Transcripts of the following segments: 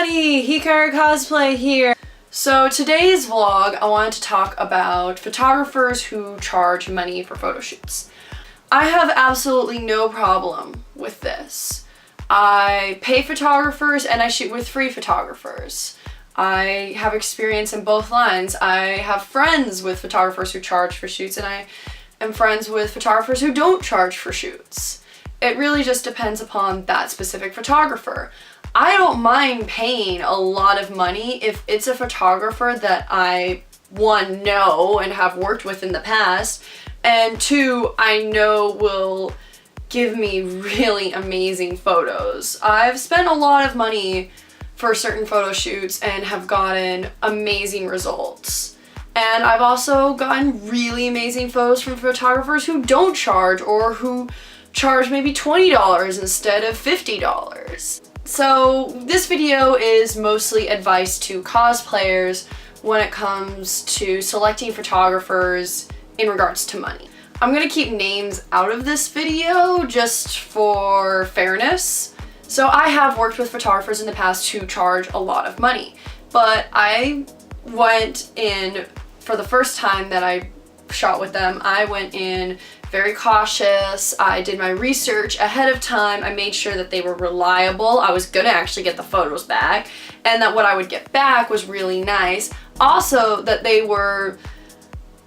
everybody, Hikaru Cosplay here. So today's vlog, I wanted to talk about photographers who charge money for photo shoots. I have absolutely no problem with this. I pay photographers and I shoot with free photographers. I have experience in both lines. I have friends with photographers who charge for shoots, and I am friends with photographers who don't charge for shoots. It really just depends upon that specific photographer. I don't mind paying a lot of money if it's a photographer that I, one, know and have worked with in the past, and two, I know will give me really amazing photos. I've spent a lot of money for certain photo shoots and have gotten amazing results. And I've also gotten really amazing photos from photographers who don't charge, or who charge maybe $20 instead of $50. So this video is mostly advice to cosplayers when it comes to selecting photographers in regards to money. I'm gonna keep names out of this video just for fairness. So I have worked with photographers in the past who charge a lot of money, but I went in, for the first time that I shot with them, I went in very cautious. I did my research ahead of time. I made sure that they were reliable. I was gonna actually get the photos back, and that what I would get back was really nice. Also, that they were,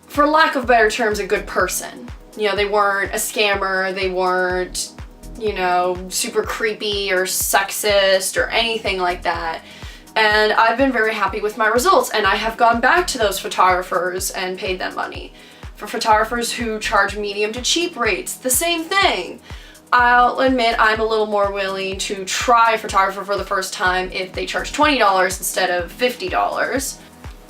for lack of better terms, a good person. You know, they weren't a scammer, they weren't, you know, super creepy or sexist or anything like that. And I've been very happy with my results, and I have gone back to those photographers and paid them money. For photographers who charge medium to cheap rates, the same thing. I'll admit I'm a little more willing to try a photographer for the first time if they charge $20 instead of $50.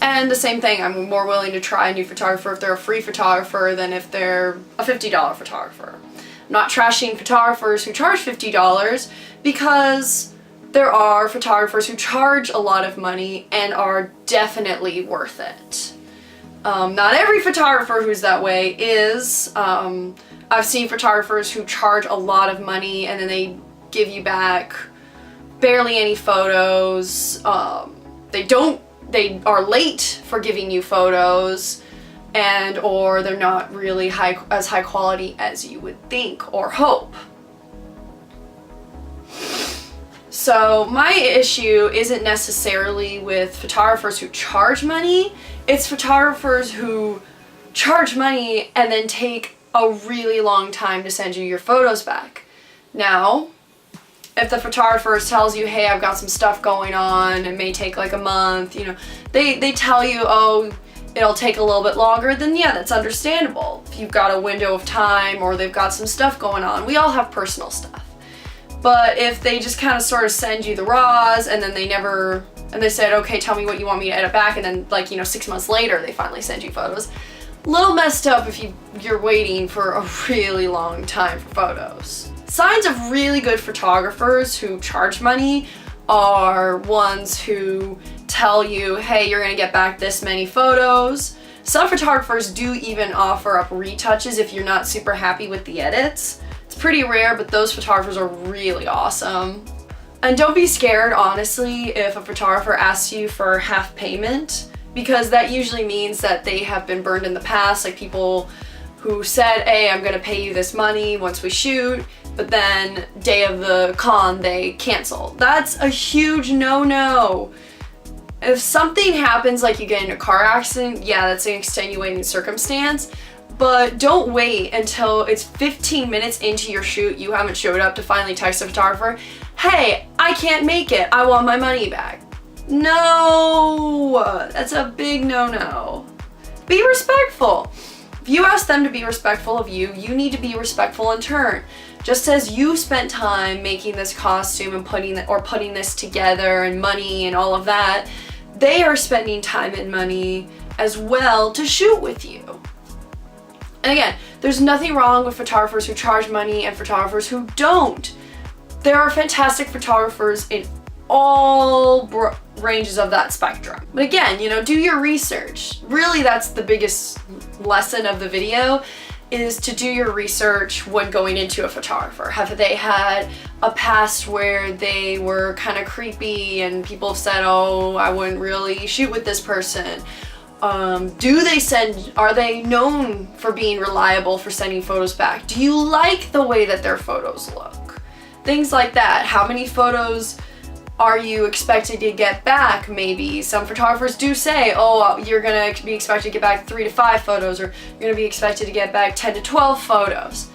And the same thing, I'm more willing to try a new photographer if they're a free photographer than if they're a $50 photographer. I'm not trashing photographers who charge $50, because there are photographers who charge a lot of money and are definitely worth it. Not every photographer who's that way is. I've seen photographers who charge a lot of money and then they give you back barely any photos. They are late for giving you photos, and or they're not really as high quality as you would think or hope. So my issue isn't necessarily with photographers who charge money, it's photographers who charge money and then take a really long time to send you your photos back. Now, if the photographer tells you, hey, I've got some stuff going on, it may take like a month, you know, they tell you, oh, it'll take a little bit longer, then yeah, that's understandable. If you've got a window of time or they've got some stuff going on, we all have personal stuff. But if they just kind of sort of send you the raws and then they said, okay, tell me what you want me to edit back, and then, like, you know, 6 months later they finally send you photos. A little messed up if you're waiting for a really long time for photos. Signs of really good photographers who charge money are ones who tell you, hey, you're gonna get back this many photos. Some photographers do even offer up retouches if you're not super happy with the edits. It's pretty rare, but those photographers are really awesome. And don't be scared, honestly, if a photographer asks you for half payment, because that usually means that they have been burned in the past, like people who said, hey, I'm gonna pay you this money once we shoot, but then day of the con they cancel. That's a huge no-no. If something happens, like you get in a car accident, yeah, that's an extenuating circumstance, but don't wait until it's 15 minutes into your shoot, you haven't showed up, to finally text the photographer, hey, I can't make it, I want my money back. No, that's a big no-no. Be respectful. If you ask them to be respectful of you, you need to be respectful in turn. Just as you spent time making this costume and putting this together, and money and all of that, they are spending time and money as well to shoot with you. And again, there's nothing wrong with photographers who charge money and photographers who don't. There are fantastic photographers in all ranges of that spectrum. But again, you know, do your research. Really, that's the biggest lesson of the video, is to do your research when going into a photographer. Have they had a past where they were kind of creepy and people have said, oh, I wouldn't really shoot with this person? Are they known for being reliable for sending photos back? Do you like the way that their photos look? Things like that. How many photos are you expected to get back? Maybe some photographers do say, oh, you're gonna be expected to get back 3 to 5 photos, or you're gonna be expected to get back 10 to 12 photos.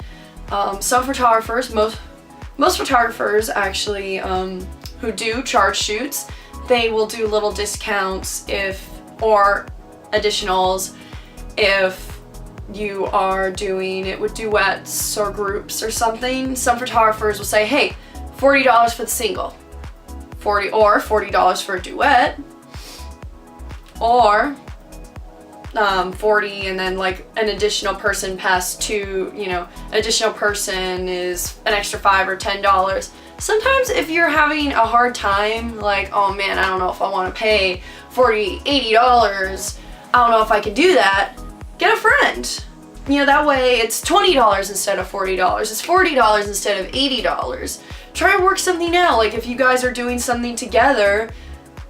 Some photographers, most photographers actually, who do charge shoots, they will do little discounts or additionals if you are doing it with duets or groups or something. Some photographers will say, hey, $40 for the single, $40 for a duet, or 40 and then like an additional person past two, additional person is an extra $5 or $10. Sometimes if you're having a hard time, like, oh man, I don't know if I want to pay $40, $80, I don't know if I can do that, get a friend. That way it's $20 instead of $40, it's $40 instead of $80. Try and work something out. Like if you guys are doing something together,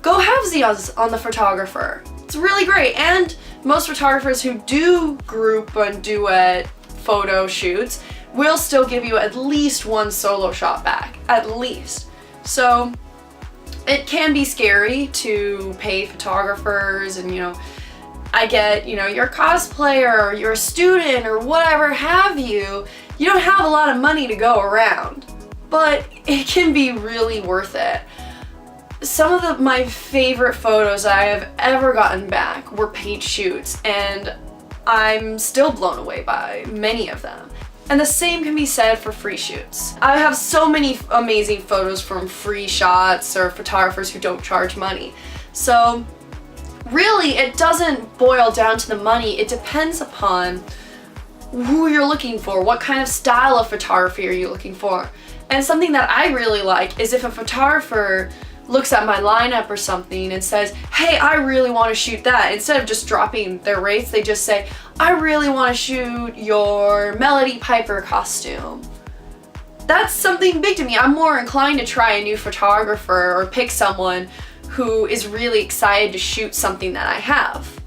go halvesies on the photographer. It's really great. And most photographers who do group and duet photo shoots will still give you at least one solo shot back, at least. So it can be scary to pay photographers, and I get, you're a cosplayer or you're a student or whatever have you, you don't have a lot of money to go around, but it can be really worth it. Some of my favorite photos I have ever gotten back were paid shoots, and I'm still blown away by many of them. And the same can be said for free shoots. I have so many amazing photos from free shots or photographers who don't charge money. So really, it doesn't boil down to the money. It depends upon who you're looking for, what kind of style of photography are you looking for. And something that I really like is if a photographer looks at my lineup or something and says, hey, I really want to shoot that. Instead of just dropping their rates, they just say, I really want to shoot your Melody Piper costume. That's something big to me. I'm more inclined to try a new photographer or pick someone who is really excited to shoot something that I have.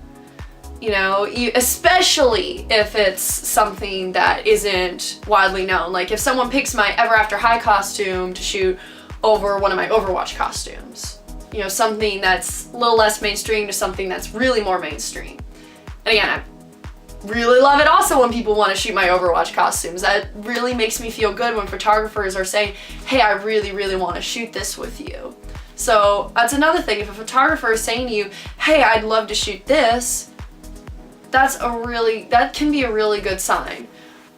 Especially if it's something that isn't widely known. Like if someone picks my Ever After High costume to shoot over one of my Overwatch costumes. Something that's a little less mainstream to something that's really more mainstream. And again, I really love it also when people want to shoot my Overwatch costumes. That really makes me feel good when photographers are saying, hey, I really, really want to shoot this with you. So that's another thing. If a photographer is saying to you, hey, I'd love to shoot this, that can be a really good sign.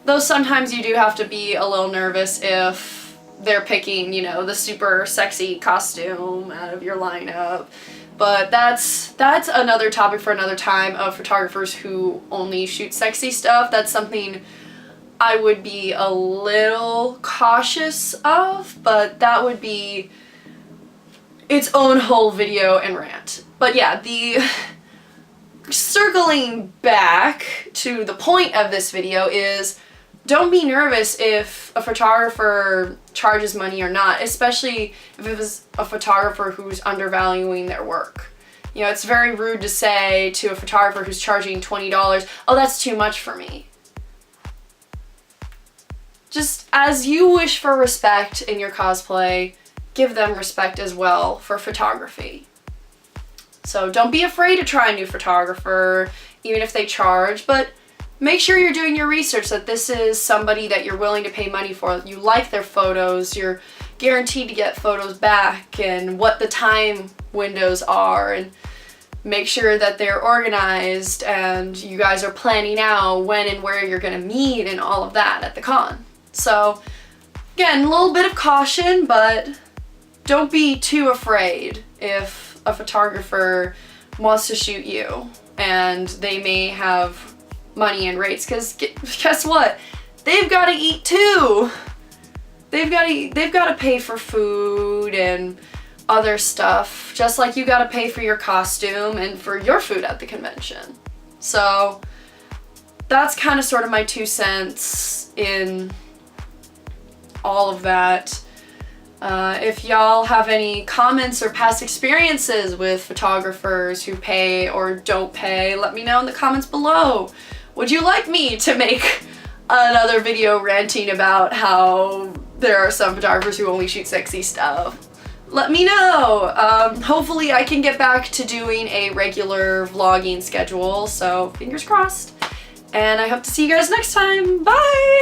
Though sometimes you do have to be a little nervous if they're picking, the super sexy costume out of your lineup. But that's another topic for another time, of photographers who only shoot sexy stuff. That's something I would be a little cautious of, but that would be its own whole video and rant. But yeah, circling back to the point of this video is, don't be nervous if a photographer charges money or not, especially if it was a photographer who's undervaluing their work. It's very rude to say to a photographer who's charging $20, oh, that's too much for me. Just as you wish for respect in your cosplay, give them respect as well for photography. So don't be afraid to try a new photographer, even if they charge, but make sure you're doing your research, that this is somebody that you're willing to pay money for. You like their photos, you're guaranteed to get photos back, and what the time windows are, and make sure that they're organized and you guys are planning out when and where you're going to meet and all of that at the con. So again, a little bit of caution, but don't be too afraid if a photographer wants to shoot you and they may have money and rates, because guess what? They've got to eat too. They've got to pay for food and other stuff, just like you got to pay for your costume and for your food at the convention. So that's kind of sort of my 2 cents in all of that. If y'all have any comments or past experiences with photographers who pay or don't pay, let me know in the comments below. Would you like me to make another video ranting about how there are some photographers who only shoot sexy stuff? Let me know. Hopefully I can get back to doing a regular vlogging schedule, so fingers crossed. And I hope to see you guys next time. Bye!